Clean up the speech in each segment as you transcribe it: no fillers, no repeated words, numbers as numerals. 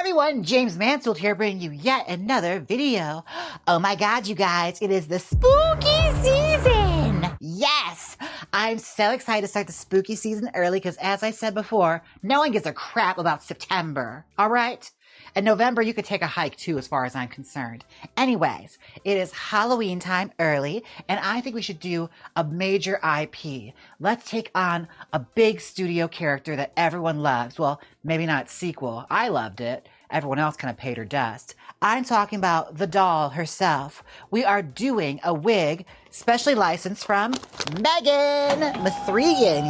everyone, Jaymes Mansfield here bringing you yet another video. Oh my god, you guys, it is the spooky season! Yes! I'm so excited to start the spooky season early because as I said before, no one gives a crap about September, alright? In November, you could take a hike too, as far as I'm concerned. Anyways, it is Halloween time early, and I think we should do a major IP. Let's take on a big studio character that everyone loves. Well, maybe not sequel. I loved it. Everyone else kind of paid her dust. I'm talking about the doll herself. We are doing a wig specially licensed from M3gan.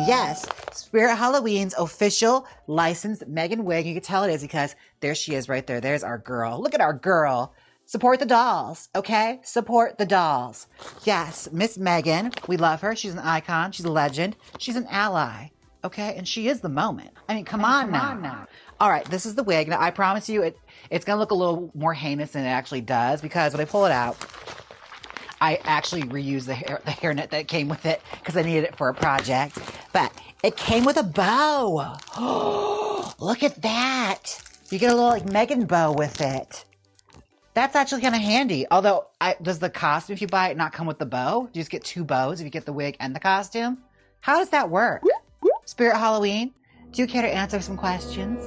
Yes, Spirit Halloween's official licensed M3gan wig. You can tell it is because there she is right there. There's our girl. Look at our girl. Support the dolls, okay? Support the dolls. Yes, Miss M3gan. We love her. She's an icon. She's a legend. She's an ally, okay? And she is the moment. I mean, come on now. All right, this is the wig. Now, I promise you it's going to look a little more heinous than it actually does because when I pull it out, I actually reused the hairnet that came with it because I needed it for a project. But it came with a bow. Oh, look at that. You get a little like M3gan bow with it. That's actually kind of handy. Although, does the costume, if you buy it, not come with the bow? Do you just get two bows if you get the wig and the costume? How does that work? Spirit Halloween, do you care to answer some questions?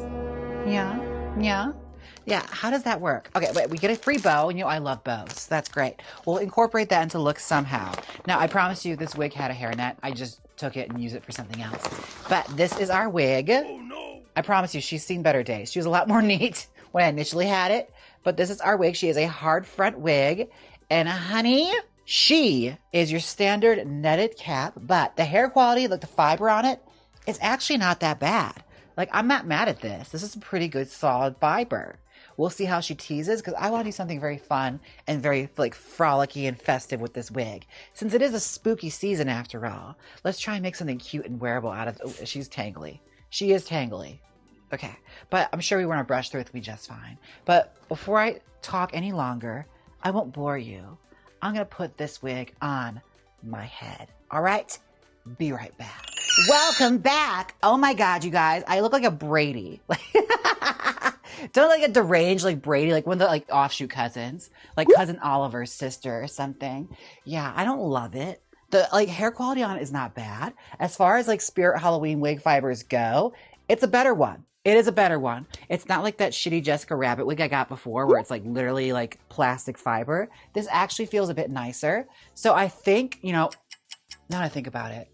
Yeah, how does that work? Okay, wait, we get a free bow, and I love bows. That's great. We'll incorporate that into look somehow. Now, I promise you this wig had a hairnet. I just took it and used it for something else. But this is our wig. Oh, no. I promise you, she's seen better days. She was a lot more neat when I initially had it. But this is our wig. She is a hard front wig. And honey, she is your standard netted cap. But the hair quality, like the fiber on it, is actually not that bad. Like, I'm not mad at this. This is a pretty good, solid fiber. We'll see how she teases, because I want to do something very fun and very, like, frolicky and festive with this wig. Since it is a spooky season, after all, let's try and make something cute and wearable out of... Oh, she's tangly. She is tangly. Okay. But I'm sure we want to brush through it to be just fine. But before I talk any longer, I won't bore you. I'm going to put this wig on my head. All right? Be right back. Welcome back. Oh my god, you guys. I look like a Brady. Don't like a deranged like Brady, like one of the like offshoot cousins. Like cousin Oliver's sister or something. Yeah, I don't love it. The like hair quality on it is not bad. As far as like Spirit Halloween wig fibers go, it's a better one. It is a better one. It's not like that shitty Jessica Rabbit wig I got before where it's like literally like plastic fiber. This actually feels a bit nicer. So I think, now that I think about it,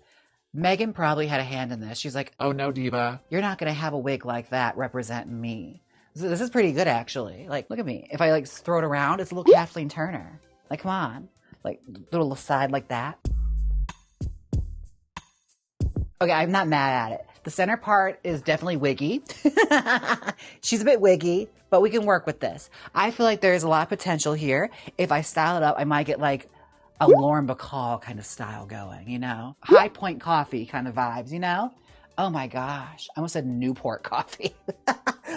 M3gan probably had a hand in this. She's like, oh no, diva. You're not going to have a wig like that represent me. So this is pretty good, actually. Like, look at me. If I, like, throw it around, it's a little Kathleen Turner. Like, come on. Like, little side like that. Okay, I'm not mad at it. The center part is definitely wiggy. She's a bit wiggy, but we can work with this. I feel like there's a lot of potential here. If I style it up, I might get, like, a Lauren Bacall kind of style going, High Point Coffee kind of vibes, Oh my gosh. I almost said Newport coffee.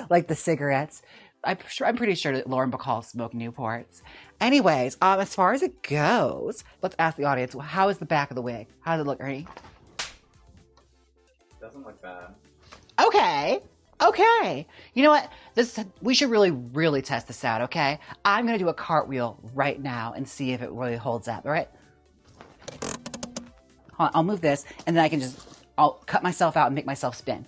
Like the cigarettes. I'm pretty sure that Lauren Bacall smoked Newports. Anyways, as far as it goes, let's ask the audience, how is the back of the wig? How does it look, Ernie? Doesn't look bad. Okay. You know what? We should really test this out, okay? I'm going to do a cartwheel right now and see if it really holds up, all right? Hold on, I'll move this, and then I'll cut myself out and make myself spin.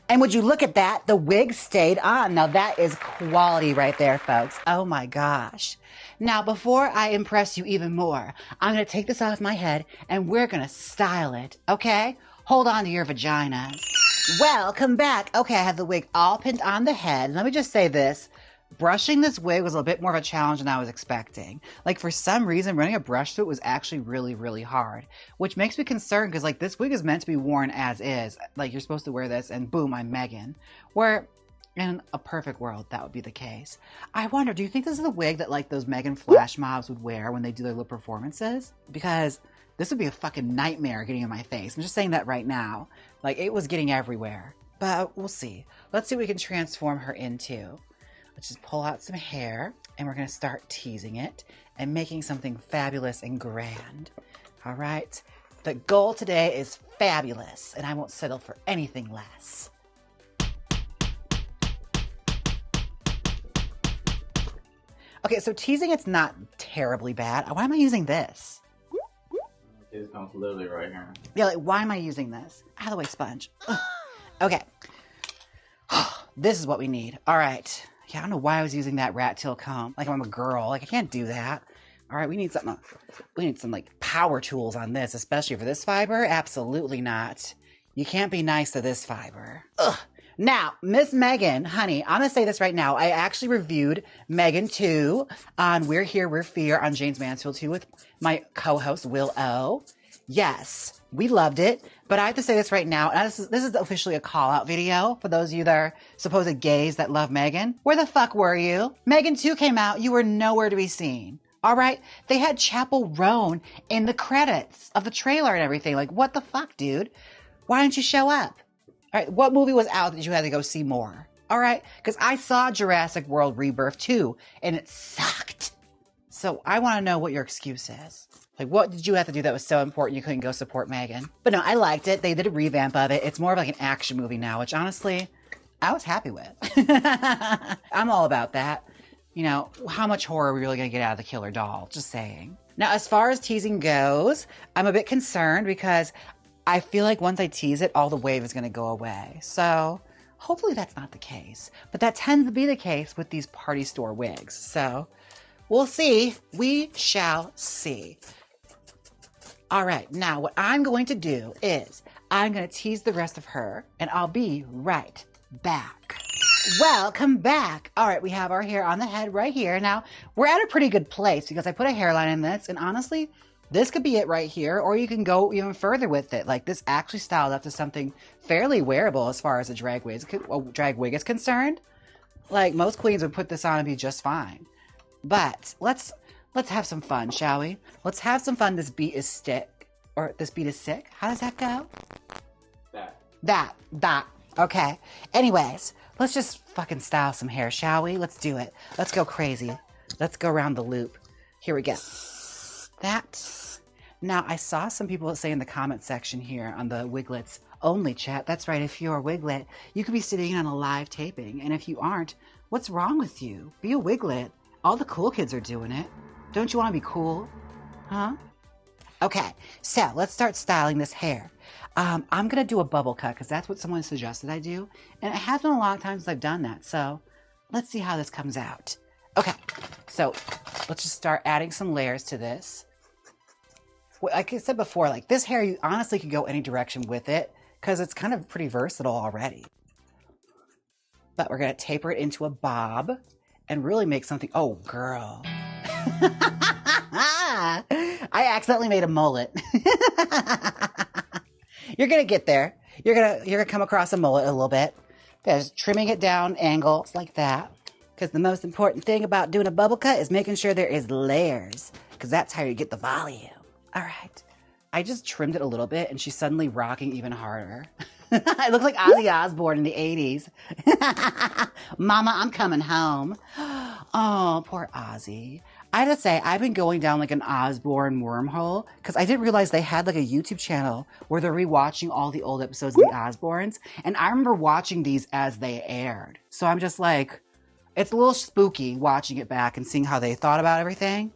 And would you look at that? The wig stayed on. Now that is quality right there, folks. Oh my gosh. Now, before I impress you even more, I'm going to take this off my head and we're going to style it, okay? Hold on to your vaginas. Welcome back. Okay, I have the wig all pinned on the head. Let me just say this. Brushing this wig was a bit more of a challenge than I was expecting. Like, for some reason, running a brush through it was actually really hard, which makes me concerned because, like, this wig is meant to be worn as is. Like, you're supposed to wear this and boom, I'm M3gan. Where, in a perfect world, that would be the case. I wonder, do you think this is the wig that, like, those M3gan flash mobs would wear when they do their little performances? Because this would be a fucking nightmare getting in my face. I'm just saying that right now. Like, it was getting everywhere. But we'll see. Let's see what we can transform her into. Let's just pull out some hair, and we're going to start teasing it and making something fabulous and grand. All right? The goal today is fabulous, and I won't settle for anything less. Okay, so teasing, it's not terribly bad. Why am I using this? It comes literally right here. Yeah, like, why am I using this? Out of the way, sponge. Ugh. Okay. This is what we need. All right. Yeah, I don't know why I was using that rat tail comb. Like I'm a girl. Like I can't do that. All right, we need something. We need some like power tools on this, especially for this fiber. Absolutely not. You can't be nice to this fiber. Ugh. Now, Miss Megan, honey, I'm going to say this right now. I actually reviewed Megan 2 on We're Here, We're Fear on Jaymes Mansfield 2 with my co-host, Will O. Yes, we loved it. But I have to say this right now. And this is officially a call-out video for those of you that are supposed gays that love Megan. Where the fuck were you? Megan 2 came out. You were nowhere to be seen. All right? They had Chapel Roan in the credits of the trailer and everything. Like, what the fuck, dude? Why didn't you show up? All right, what movie was out that you had to go see more? All right, because I saw Jurassic World Rebirth 2, and it sucked. So I want to know what your excuse is. Like, what did you have to do that was so important you couldn't go support Megan? But no, I liked it. They did a revamp of it. It's more of like an action movie now, which honestly, I was happy with. I'm all about that. You know, how much horror are we really going to get out of the killer doll? Just saying. Now, as far as teasing goes, I'm a bit concerned because I feel like once I tease it, all the wave is going to go away. So hopefully that's not the case. But that tends to be the case with these party store wigs. So we'll see. We shall see. All right. Now what I'm going to do is I'm going to tease the rest of her and I'll be right back. Welcome back. All right. We have our hair on the head right here. Now we're at a pretty good place because I put a hairline in this and honestly, this could be it right here, or you can go even further with it. Like this actually styled up to something fairly wearable as far as a drag wig is concerned. Like most queens would put this on and be just fine. But let's have some fun, shall we? Let's have some fun. This beat is sick. How does that go? That. Okay. Anyways, let's just fucking style some hair, shall we? Let's do it. Let's go crazy. Let's go around the loop. Here we go. That. Now, I saw some people say in the comment section here on the Wiglets only chat. That's right. If you're a Wiglet, you could be sitting in on a live taping. And if you aren't, what's wrong with you? Be a Wiglet. All the cool kids are doing it. Don't you want to be cool? Huh? Okay. So let's start styling this hair. I'm going to do a bubble cut because that's what someone suggested I do. And it has been a long time since I've done that. So let's see how this comes out. Okay. So let's just start adding some layers to this. Like I said before, like this hair, you honestly could go any direction with it because it's kind of pretty versatile already. But we're going to taper it into a bob and really make something. Oh, girl. I accidentally made a mullet. You're going to get there. You're going to come across a mullet a little bit. Just trimming it down angles like that. Because the most important thing about doing a bubble cut is making sure there is layers. Because that's how you get the volume. All right. I just trimmed it a little bit and she's suddenly rocking even harder. It looks like Ozzy Osbourne in the 80s. Mama, I'm coming home. Oh, poor Ozzy. I have to say, I've been going down like an Osbourne wormhole because I didn't realize they had like a YouTube channel where they're rewatching all the old episodes of the Osbournes. And I remember watching these as they aired. So I'm just like, it's a little spooky watching it back and seeing how they thought about everything.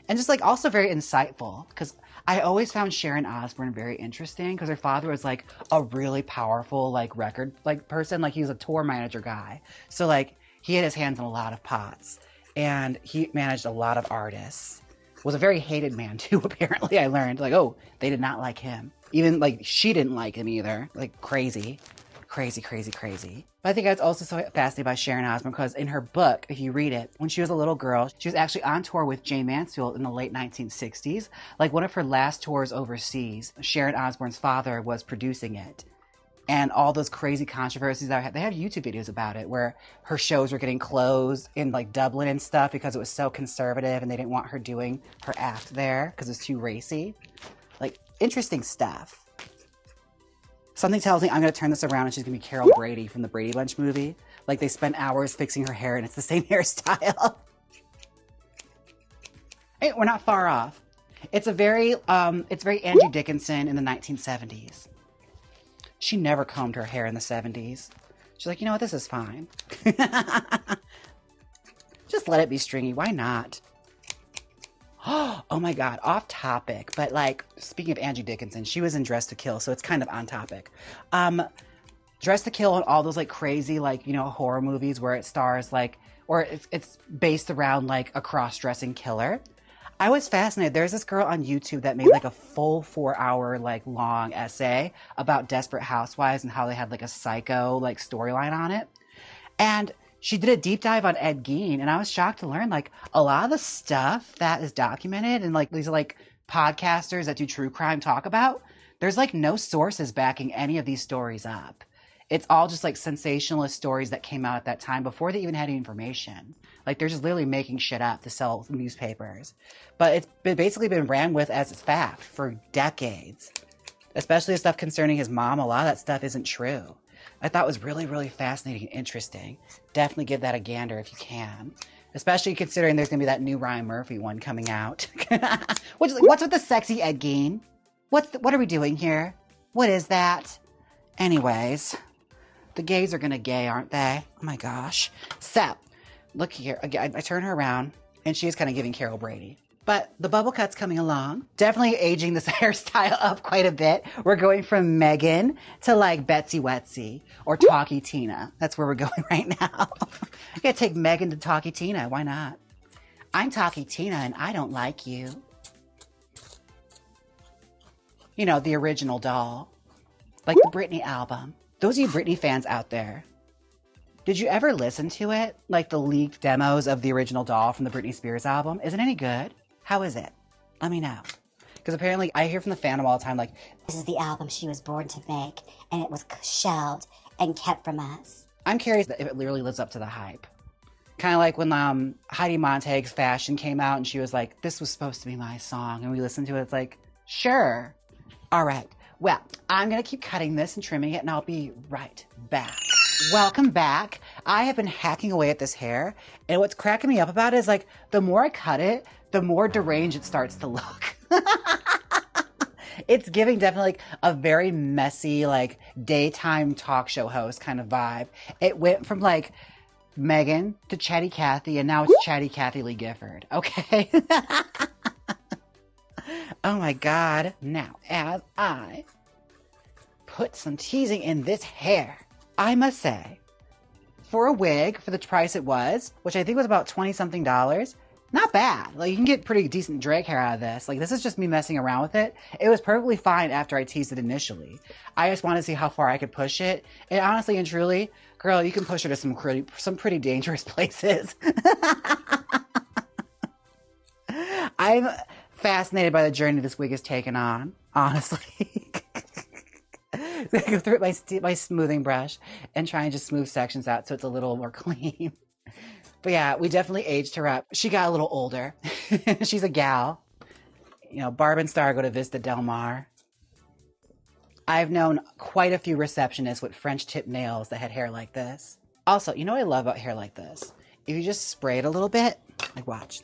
And just like also very insightful because I always found Sharon Osbourne very interesting because her father was like a really powerful like record like person. Like he was a tour manager guy. So like he had his hands in a lot of pots and he managed a lot of artists. Was a very hated man too, apparently. I learned like, oh, they did not like him. Even like she didn't like him either. Like crazy. But I think I was also so fascinated by Sharon Osbourne because in her book, if you read it, when she was a little girl, she was actually on tour with Jaymes Mansfield in the late 1960s. Like one of her last tours overseas, Sharon Osbourne's father was producing it. And all those crazy controversies that they have YouTube videos about it where her shows were getting closed in like Dublin and stuff because it was so conservative and they didn't want her doing her act there because it's too racy. Like interesting stuff. Something tells me I'm going to turn this around and she's going to be Carol Brady from the Brady Bunch movie. Like they spent hours fixing her hair and it's the same hairstyle. Hey, we're not far off. It's very Angie Dickinson in the 1970s. She never combed her hair in the 70s. She's like, you know what, this is fine. Just let it be stringy. Why not? Oh my God, off topic. But like, speaking of Angie Dickinson, she was in Dress to Kill, so it's kind of on topic. Dress to Kill and all those like crazy, like, you know, horror movies where it stars like, or it's based around like a cross-dressing killer. I was fascinated. There's this girl on YouTube that made like a full 4-hour like long essay about Desperate Housewives and how they had like a psycho like storyline on it. And she did a deep dive on Ed Gein, and I was shocked to learn like a lot of the stuff that is documented and like these like podcasters that do true crime talk about, there's like no sources backing any of these stories up. It's all just like sensationalist stories that came out at that time before they even had any information. Like they're just literally making shit up to sell newspapers. But it's basically been ran with as fact for decades. Especially the stuff concerning his mom. A lot of that stuff isn't true. I thought it was really, really fascinating and interesting. Definitely give that a gander if you can. Especially considering there's going to be that new Ryan Murphy one coming out. What's with the sexy Ed Gein? What are we doing here? What is that? Anyways, the gays are going to gay, aren't they? Oh my gosh. So, look here. Again, I turn her around, and she is kind of giving Carol Brady. But the bubble cut's coming along. Definitely aging this hairstyle up quite a bit. We're going from Megan to like Betsy Wetsy or Talkie Tina. That's where we're going right now. I gotta take Megan to Talkie Tina. Why not? I'm Talkie Tina and I don't like you. You know, the original doll. Like the Britney album. Those of you Britney fans out there, did you ever listen to it? Like the leaked demos of the original doll from the Britney Spears album? Is it any good? How is it? Let me know. Because apparently I hear from the fandom all the time, like, this is the album she was born to make, and it was shelved and kept from us. I'm curious if it literally lives up to the hype. Kind of like when Heidi Montag's Fashion came out and she was like, this was supposed to be my song. And we listened to it, it's like, sure. All right. Well, I'm going to keep cutting this and trimming it, and I'll be right back. Welcome back. I have been hacking away at this hair, and what's cracking me up about it is like, the more I cut it, the more deranged it starts to look. It's giving definitely like a very messy, like daytime talk show host kind of vibe. It went from like Megan to Chatty Cathy, and now it's Chatty Cathy Lee Gifford. Okay. Oh my God. Now, as I put some teasing in this hair, I must say, for a wig, for the price it was, which I think was about $20-something, not bad. Like, you can get pretty decent drag hair out of this. Like, this is just me messing around with it. It was perfectly fine after I teased it initially. I just wanted to see how far I could push it. And honestly and truly, girl, you can push her to some pretty dangerous places. I'm fascinated by the journey this wig has taken on, honestly. I'm going to go through it my smoothing brush and try and just smooth sections out so it's a little more clean. But yeah, we definitely aged her up. She got a little older. She's a gal. You know, Barb and Star go to Vista Del Mar. I've known quite a few receptionists with French tip nails that had hair like this. Also, you know what I love about hair like this? If you just spray it a little bit, like watch.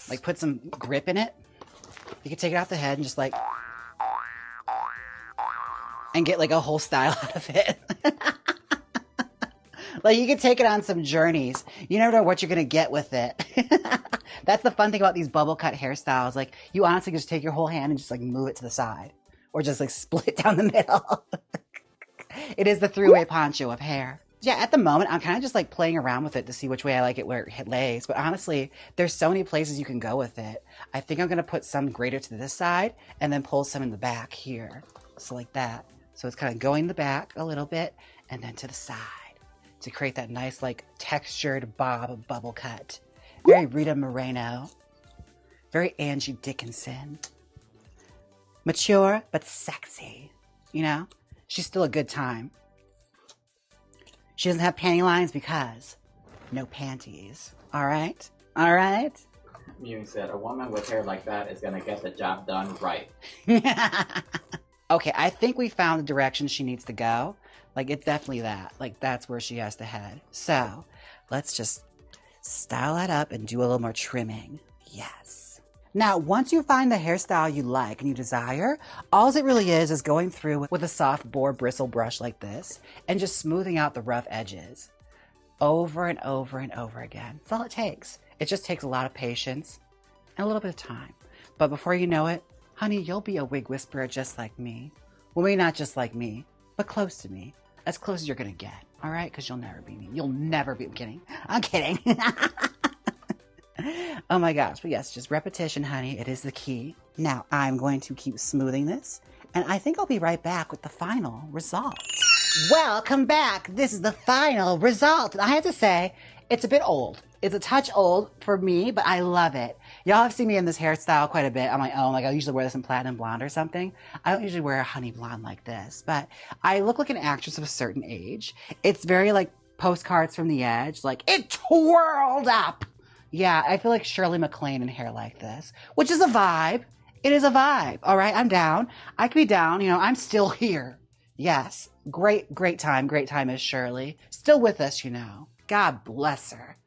Like put some grip in it. You can take it off the head and just like, and get like a whole style out of it. Like you can take it on some journeys. You never know what you're going to get with it. That's the fun thing about these bubble cut hairstyles. Like you honestly just take your whole hand and just like move it to the side or just like split down the middle. It is the three-way poncho of hair. Yeah, at the moment, I'm kind of just like playing around with it to see which way I like it where it lays. But honestly, there's so many places you can go with it. I think I'm going to put some greater to this side and then pull some in the back here. So like that. So it's kind of going the back a little bit and then to the side to create that nice like textured bob bubble cut. Very Rita Moreno. Very Angie Dickinson. Mature but sexy. You know? She's still a good time. She doesn't have panty lines because no panties. All right? All right? You said a woman with hair like that is going to get the job done right. Okay, I think we found the direction she needs to go. Like, it's definitely that. Like, that's where she has to head. So, let's just style that up and do a little more trimming. Yes. Now, once you find the hairstyle you like and you desire, all it really is going through with a soft boar bristle brush like this and just smoothing out the rough edges over and over and over again. That's all it takes. It just takes a lot of patience and a little bit of time. But before you know it, honey, you'll be a wig whisperer just like me. Well, maybe not just like me, but close to me. As close as you're going to get. All right? Because you'll never be me. You'll never be. I'm kidding. I'm kidding. Oh my gosh. But yes, just repetition, honey. It is the key. Now, I'm going to keep smoothing this. And I think I'll be right back with the final result. Welcome back. This is the final result. And I have to say, it's a bit old. It's a touch old for me, but I love it. Y'all have seen me in this hairstyle quite a bit on my own. Like I usually wear this in platinum blonde or something. I don't usually wear a honey blonde like this, but I look like an actress of a certain age. It's very like Postcards from the Edge. Like it twirled up. Yeah, I feel like Shirley MacLaine in hair like this, which is a vibe. It is a vibe. All right, I'm down. I could be down. You know, I'm still here. Yes, great time. Great time is Shirley. Still with us, you know. God bless her.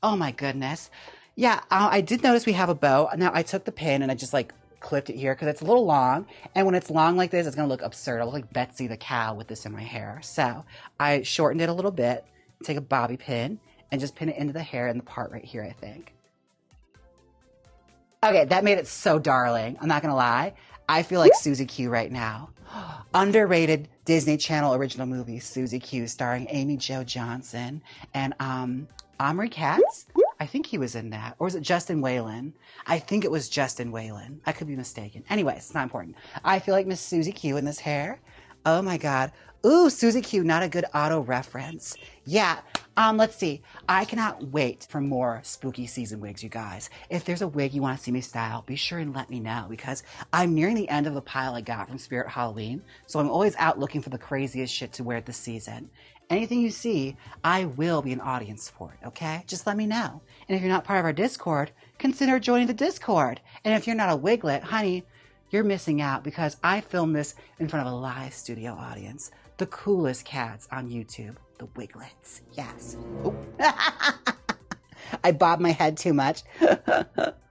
Oh my goodness. Yeah, I did notice we have a bow. Now I took the pin and I just like clipped it here because it's a little long. And when it's long like this, it's going to look absurd. I'll look like Betsy the cow with this in my hair. So I shortened it a little bit, take a bobby pin and just pin it into the hair in the part right here, I think. Okay, that made it so darling. I'm not going to lie. I feel like Susie Q right now. Underrated Disney Channel original movie, Susie Q, starring Amy Jo Johnson and Omri Katz. I think he was in that. Or was it Justin Whalen? I think it was Justin Whalen. I could be mistaken. Anyways, it's not important. I feel like Miss Susie Q in this hair. Oh my God. Ooh, Susie Q, not a good auto reference. Yeah, let's see. I cannot wait for more spooky season wigs, you guys. If there's a wig you want to see me style, be sure and let me know because I'm nearing the end of the pile I got from Spirit Halloween. So I'm always out looking for the craziest shit to wear this season. Anything you see, I will be an audience for it, okay? Just let me know. And if you're not part of our Discord, consider joining the Discord. And if you're not a Wiglet, honey, you're missing out because I filmed this in front of a live studio audience. The coolest cats on YouTube, the Wiglets. Yes. I bobbed my head too much.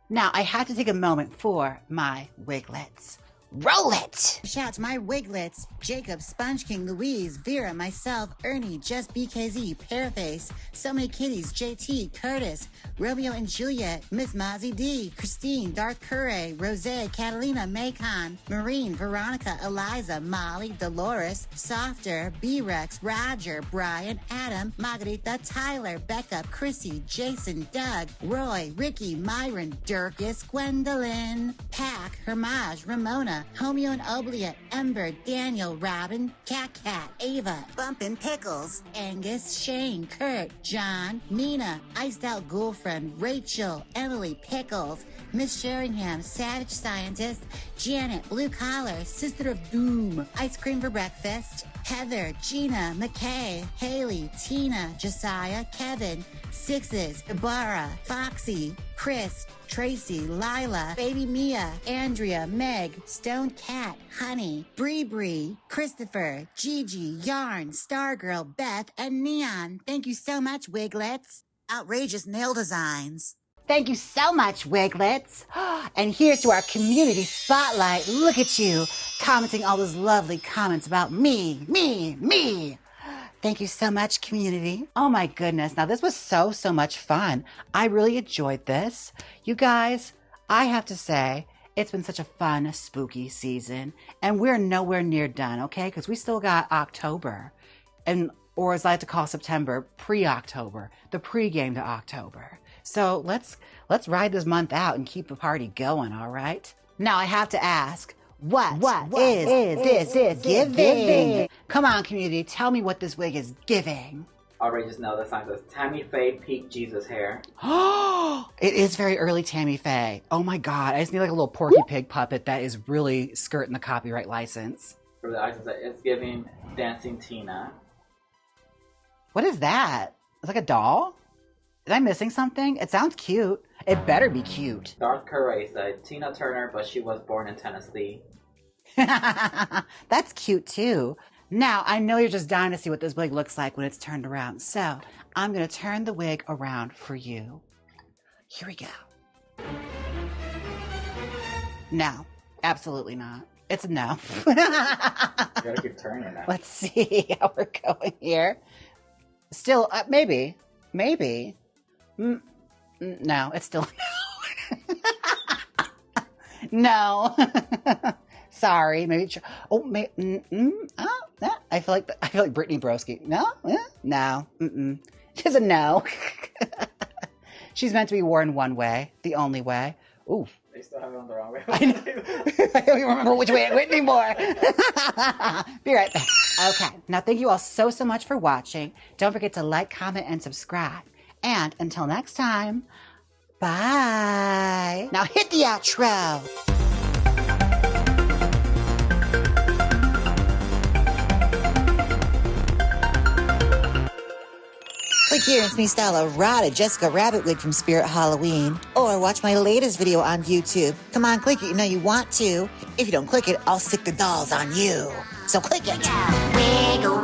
Now, I had to take a moment for my Wiglets. Roll it! Shout out to my Wiglets, Jacob, Sponge King, Louise, Vera, myself, Ernie, Just BKZ, Pearface, So Many Kitties, JT, Curtis, Romeo and Juliet, Miss Mozzie D, Christine, Darth Curray, Rose, Catalina, Macon, Marine, Veronica, Eliza, Molly, Dolores, Softer, B-Rex, Roger, Brian, Adam, Margarita, Tyler, Becca, Chrissy, Jason, Doug, Roy, Ricky, Myron, Dirkus, Gwendolyn, Pack, Hermage, Ramona, Homeo and Obliette, Ember, Daniel, Robin, Cat, Ava, Bumpin' Pickles, Angus, Shane, Kurt, John, Nina, Iced Out Girlfriend, Rachel, Emily, Pickles, Miss Sheringham, Savage Scientist, Janet, Blue Collar, Sister of Doom, Ice Cream for Breakfast, Heather, Gina, McKay, Haley, Tina, Josiah, Kevin, Sixes, Ibarra, Foxy, Chris, Tracy, Lila, Baby Mia, Andrea, Meg, Stone Cat, Honey, Bree, Christopher, Gigi, Yarn, Stargirl, Beth, and Neon. Thank you so much, Wiglets. Outrageous nail designs. Thank you so much, Wiglets. And here's to our community spotlight. Look at you, commenting all those lovely comments about me. Thank you so much, community. Oh my goodness. Now this was so much fun. I really enjoyed this. You guys, I have to say, it's been such a fun, spooky season. And we're nowhere near done, okay? Because we still got October. Or as I like to call September, pre-October. The pre-game to October. So let's ride this month out and keep the party going, all right? Now I have to ask, what is this giving? Come on, community, tell me what this wig is giving. Outrageous nail design says Tammy Faye Peak Jesus hair. Oh, it is very early Tammy Faye. Oh my God, I just need like a little Porky Pig puppet that is really skirting the copyright license. For the eyes, it's giving Dancing Tina. What is that? It's like a doll? Is I missing something? It sounds cute. It better be cute. Darth Curray said Tina Turner, but she was born in Tennessee. That's cute too. Now, I know you're just dying to see what this wig looks like when it's turned around. So, I'm going to turn the wig around for you. Here we go. No, absolutely not. It's a no. You gotta keep turning that. Let's see how we're going here. Still, maybe. No, it's still no. Sorry, maybe. I feel like Brittany Broski. No, no, just a no. She's meant to be worn one way, the only way. Ooh. They still have it on the wrong way. I don't even remember which way it went anymore. Be right back. Okay, now thank you all so much for watching. Don't forget to like, comment, and subscribe. And until next time, bye. Now hit the outro. Click here and see me style a rotted Jessica Rabbit wig from Spirit Halloween. Or watch my latest video on YouTube. Come on, click it. You know you want to. If you don't click it, I'll stick the dolls on you. So click it. Wiggle,